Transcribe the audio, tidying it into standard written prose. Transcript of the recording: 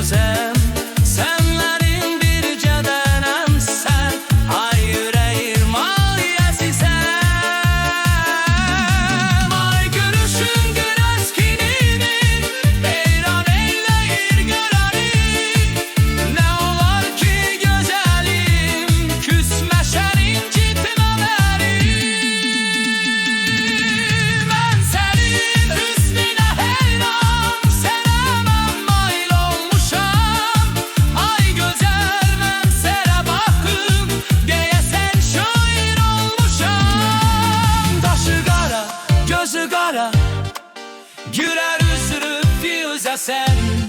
gözəm. Sənlərin bircə dənəm sən, ay ürəyim ay əzizəm. Ay gülüşün güneş kinini, beyran eyləyir görəni. Nə olar ki gözəlim, küsməşən incitmə məni. Mən sənin hüsnünə heyran, sənə mən mayl olmuşam. Ay gözəl mən sənə baxım, deyəsən şair olmuşam. Daşı qara, gözü qara, gülər üzürüb yüzəsən.